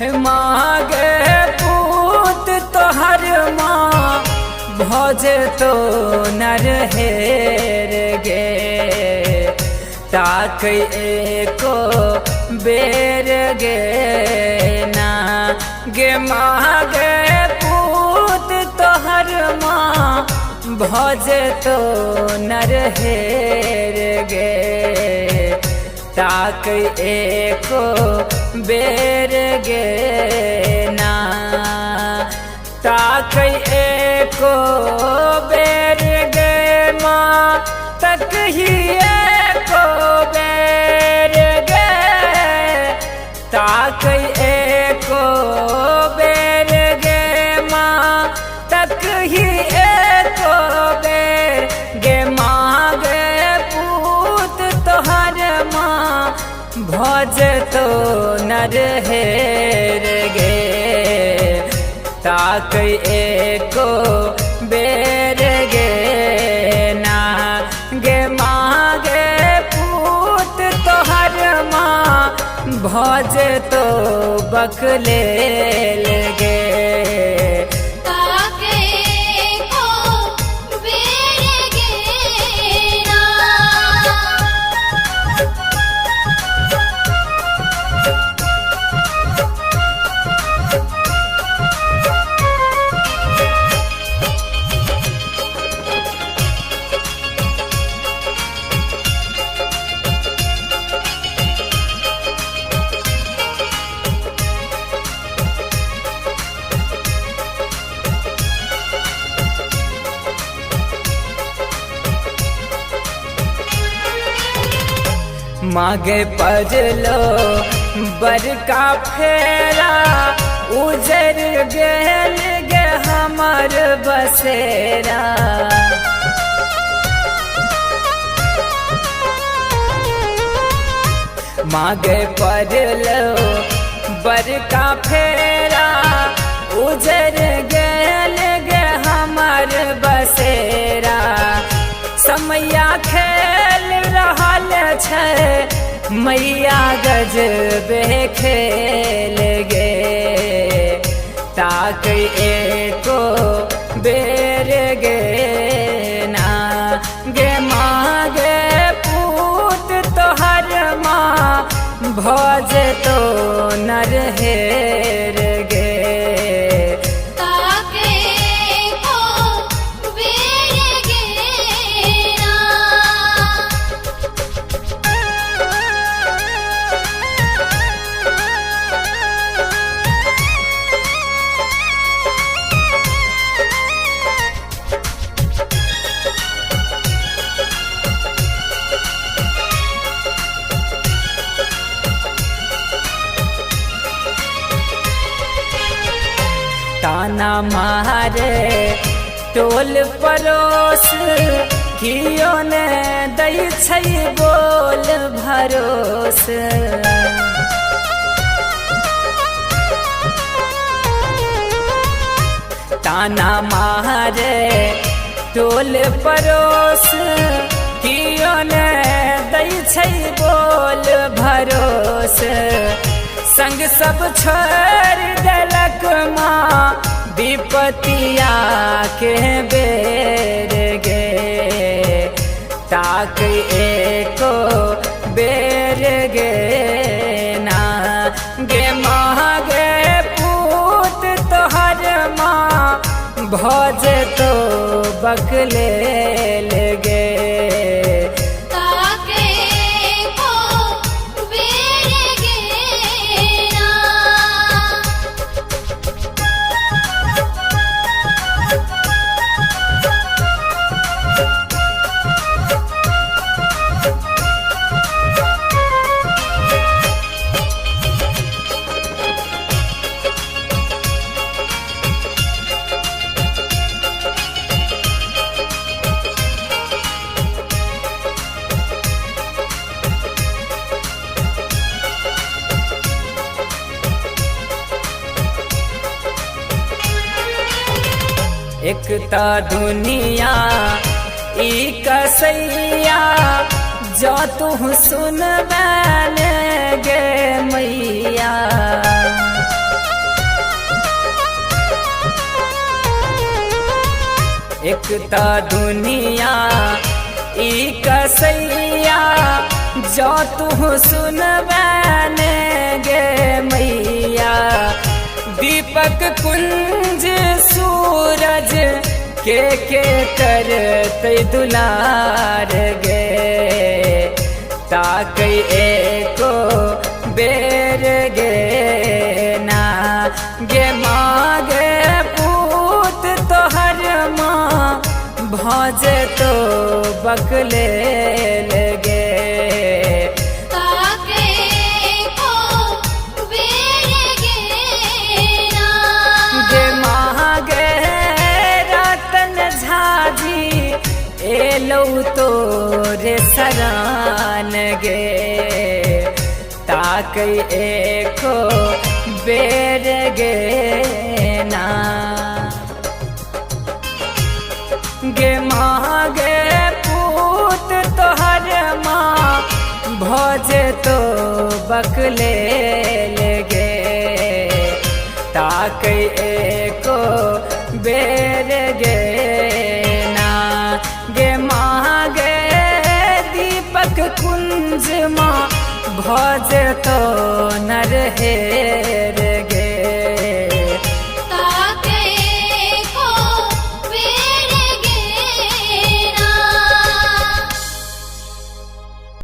मागे पूत तोहर माँ भज तो नर हेर गे ताक एको बेर गे ना गे मागे पूत तोहर माँ भज तो नर हेर गे ताक एको बेर गे ना ताक एको बेर गे माँ तक ही एको बेर गे ताक एको बेर गे माँ तक ही एको बेर गे माँ गे पूत तोहर माँ भज तो नर हेर गे ताक एको बेर गे ना गे माँ गे पूत तोहर माँ भज तो बकलेल गे मागे पजलो बरका फेरा उजर गेल गे हमर बसेरा मागे पजलो बरका फेरा उजर गेल गे हमर बसेरा समैया खेल रहल छै मैया गजबे खेल गे ताक एको बेर गे ना गे माँ गे पूत तोहर माँ भज तो नर हेर गे ताना मारे टोल परोस कियो ने दै छै बोल भरोस ताना मारे टोल परोस कियो ने दै छै बोल भरोस संग सब छोड़ देलक माँ विपतिया के बेर गे ताक एको बेर गे ना गे माँ गे पूत तोहर माँ भज तो बकलेल गे एक ता दुनिया ई कसैया जो तू सुन बैन गे मैया एकता दुनिया ई कसैया जो तू सुनबैने गे मैया दीपक कुंज सूरज के करते दुलार गे ताकि एको बेर गे ना गे मागे पूत तोहर माँ भज तो बकले लगे गे मागे रतन झाजी एलो तो रे सरान गे ताकि एको बेर गे ना गे मागे पूत तोहर माँ भज तो बकले लगे ताकि एको बेर गे ना गे मागे दीपक कुंज माँ भज तो नर हेर